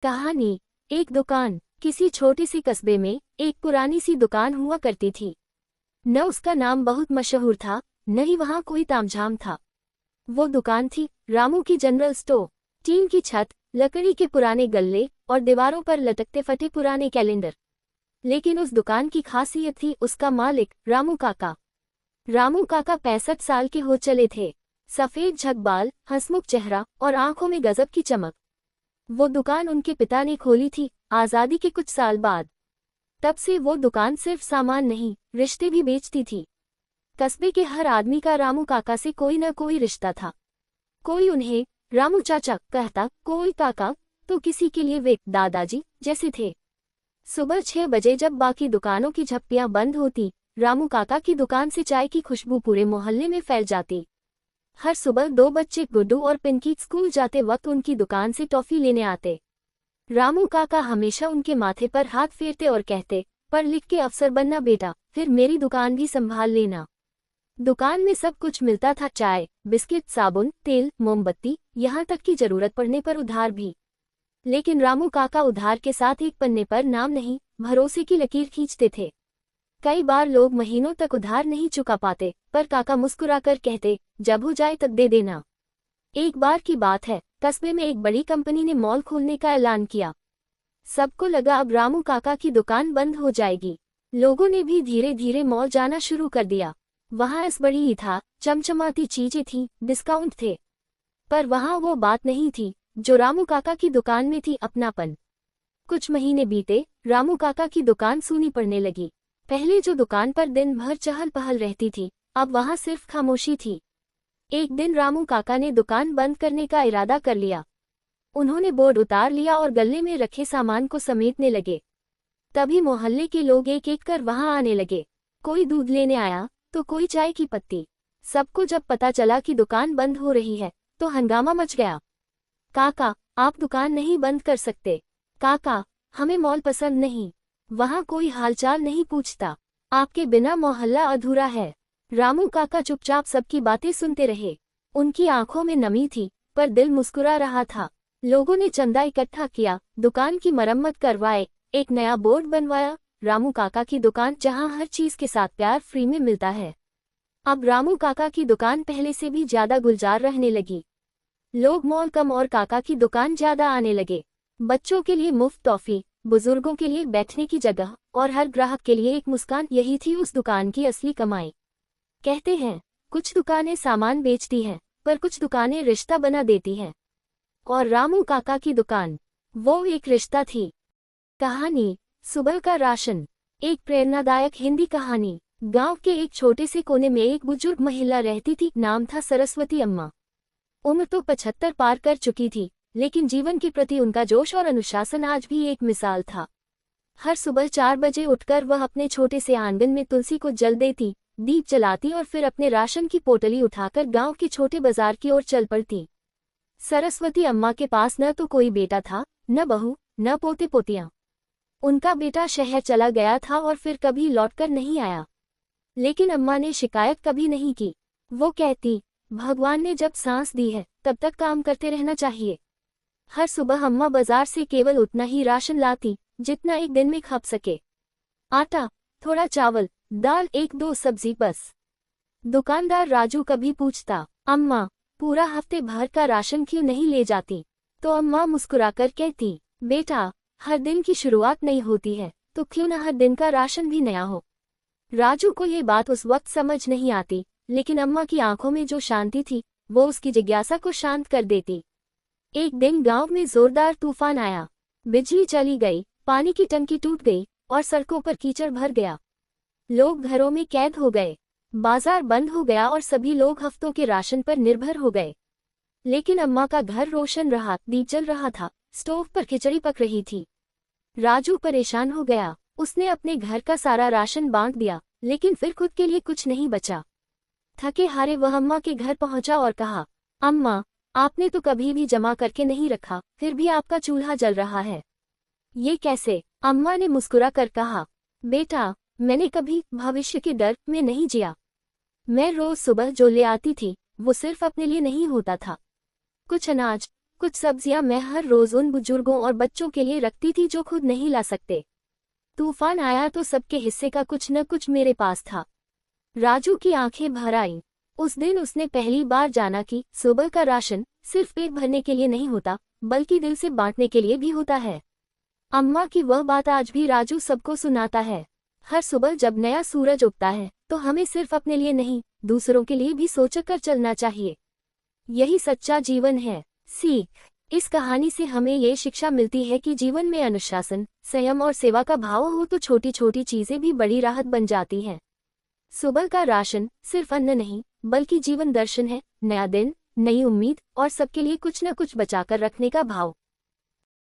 कहानी। एक दुकान। किसी छोटे से कस्बे में एक पुरानी सी दुकान हुआ करती थी। न उसका नाम बहुत मशहूर था, न ही वहाँ कोई तामझाम था। वो दुकान थी रामू की जनरल स्टोर। टीन की छत, लकड़ी के पुराने गल्ले और दीवारों पर लटकते फटे पुराने कैलेंडर। लेकिन उस दुकान की खासियत थी उसका मालिक रामू काका। रामू काका 65 साल के हो चले थे। सफेद झकबाल, हंसमुख चेहरा और आंखों में गजब की चमक। वो दुकान उनके पिता ने खोली थी आज़ादी के कुछ साल बाद। तब से वो दुकान सिर्फ सामान नहीं, रिश्ते भी बेचती थी। कस्बे के हर आदमी का रामू काका से कोई न कोई रिश्ता था। कोई उन्हें रामू चाचा कहता, कोई काका, तो किसी के लिए वे दादाजी जैसे थे। सुबह 6 बजे जब बाकी दुकानों की झप्पियां बंद होती, रामू काका की दुकान से चाय की खुशबू पूरे मोहल्ले में फैल जाती। हर सुबह 2 बच्चे गुड्डू और पिंकी स्कूल जाते वक्त उनकी दुकान से टॉफी लेने आते। रामू काका हमेशा उनके माथे पर हाथ फेरते और कहते, पढ़ लिख के अफसर बनना बेटा, फिर मेरी दुकान भी संभाल लेना। दुकान में सब कुछ मिलता था, चाय, बिस्किट, साबुन, तेल, मोमबत्ती, यहाँ तक कि जरूरत पड़ने पर उधार भी। लेकिन रामू काका उधार के साथ एक पन्ने पर नाम नहीं, भरोसे की लकीर खींचते थे। कई बार लोग महीनों तक उधार नहीं चुका पाते, पर काका मुस्कुराकर कहते, जब हो जाए तब दे देना। एक बार की बात है, कस्बे में एक बड़ी कंपनी ने मॉल खोलने का ऐलान किया। सबको लगा अब रामू काका की दुकान बंद हो जाएगी। लोगों ने भी धीरे धीरे मॉल जाना शुरू कर दिया। वहाँ इस बड़ी ही था, चमचमाती चीजें थीं, डिस्काउंट थे। पर वहाँ वो बात नहीं थी जो रामू काका की दुकान में थी, अपनापन। कुछ महीने बीते, रामू काका की दुकान सूनी पड़ने लगी। पहले जो दुकान पर दिन भर चहल पहल रहती थी, अब वहाँ सिर्फ खामोशी थी। एक दिन रामू काका ने दुकान बंद करने का इरादा कर लिया। उन्होंने बोर्ड उतार लिया और गल्ले में रखे सामान को समेटने लगे। तभी मोहल्ले के लोग एक एक कर वहाँ आने लगे। कोई दूध लेने आया तो कोई चाय की पत्ती। सबको जब पता चला कि दुकान बंद हो रही है तो हंगामा मच गया। काका, आप दुकान नहीं बंद कर सकते। काका, हमें मॉल पसंद नहीं। वहाँ कोई हालचाल नहीं पूछता। आपके बिना मोहल्ला अधूरा है। रामू काका चुपचाप सबकी बातें सुनते रहे। उनकी आंखों में नमी थी, पर दिल मुस्कुरा रहा था। लोगों ने चंदा इकट्ठा किया, दुकान की मरम्मत करवाए, एक नया बोर्ड बनवाया, रामू काका की दुकान जहां हर चीज के साथ प्यार फ्री में मिलता है। अब रामू काका की दुकान पहले से भी ज्यादा गुलजार रहने लगी। लोग मॉल कम और काका की दुकान ज्यादा आने लगे। बच्चों के लिए मुफ्त टॉफी, बुजुर्गों के लिए बैठने की जगह और हर ग्राहक के लिए एक मुस्कान, यही थी उस दुकान की असली कमाई। कहते हैं, कुछ दुकानें सामान बेचती हैं, पर कुछ दुकानें रिश्ता बना देती हैं। और रामू काका की दुकान वो एक रिश्ता थी। कहानी, सुबह का राशन। एक प्रेरणादायक हिंदी कहानी। गांव के एक छोटे से कोने में एक बुजुर्ग महिला रहती थी, नाम था सरस्वती अम्मा। उम्र तो 75 पार कर चुकी थी, लेकिन जीवन के प्रति उनका जोश और अनुशासन आज भी एक मिसाल था। हर सुबह 4 बजे उठकर वह अपने छोटे से आंगन में तुलसी को जल देती, दीप जलाती और फिर अपने राशन की पोटली उठाकर गांव के छोटे बाजार की ओर चल पड़ती। सरस्वती अम्मा के पास न तो कोई बेटा था, न बहू, न पोते पोतियां। उनका बेटा शहर चला गया था और फिर कभी लौटकर नहीं आया। लेकिन अम्मा ने शिकायत कभी नहीं की। वो कहती, भगवान ने जब सांस दी है तब तक काम करते रहना चाहिए। हर सुबह अम्मा बाजार से केवल उतना ही राशन लाती जितना एक दिन में खप सके। आटा, थोड़ा चावल, दाल, 1-2 सब्जी बस। दुकानदार राजू कभी पूछता, अम्मा, पूरा हफ्ते भर का राशन क्यों नहीं ले जाती? तो अम्मा मुस्कुराकर कहती, बेटा, हर दिन की शुरुआत नई होती है, तो क्यों न हर दिन का राशन भी नया हो। राजू को ये बात उस वक्त समझ नहीं आती, लेकिन अम्मा की आंखों में जो शांति थी वो उसकी जिज्ञासा को शांत कर देती। एक दिन गांव में जोरदार तूफान आया। बिजली चली गई, पानी की टंकी टूट गई और सड़कों पर कीचड़ भर गया। लोग घरों में कैद हो गए, बाजार बंद हो गया और सभी लोग हफ्तों के राशन पर निर्भर हो गए। लेकिन अम्मा का घर रोशन रहा, दीप जल रहा था, स्टोव पर खिचड़ी पक रही थी। राजू परेशान हो गया। उसने अपने घर का सारा राशन बांट दिया, लेकिन फिर खुद के लिए कुछ नहीं बचा। थके हारे वह अम्मा के घर पहुंचा और कहा, अम्मा, आपने तो कभी भी जमा करके नहीं रखा, फिर भी आपका चूल्हा जल रहा है। ये कैसे? अम्मा ने मुस्कुरा कर कहा, बेटा, मैंने कभी भविष्य के डर में नहीं जिया। मैं रोज सुबह जो ले आती थी वो सिर्फ अपने लिए नहीं होता था। कुछ अनाज, कुछ सब्जियां मैं हर रोज उन बुजुर्गों और बच्चों के लिए रखती थी जो खुद नहीं ला सकते। तूफान आया तो सबके हिस्से का कुछ न कुछ मेरे पास था। राजू की आंखें भर आईं। उस दिन उसने पहली बार जाना कि सुबह का राशन सिर्फ पेट भरने के लिए नहीं होता, बल्कि दिल से बांटने के लिए भी होता है। अम्मा की वह बात आज भी राजू सबको सुनाता है। हर सुबह जब नया सूरज उगता है तो हमें सिर्फ अपने लिए नहीं, दूसरों के लिए भी सोचकर चलना चाहिए। यही सच्चा जीवन है। सीख। इस कहानी से हमें ये शिक्षा मिलती है कि जीवन में अनुशासन, संयम और सेवा का भाव हो तो छोटी छोटी चीजें भी बड़ी राहत बन जाती हैं। सुबह का राशन सिर्फ अन्न नहीं, बल्कि जीवन दर्शन है। नया दिन, नई उम्मीद और सबके लिए कुछ न कुछ बचाकर रखने का भाव।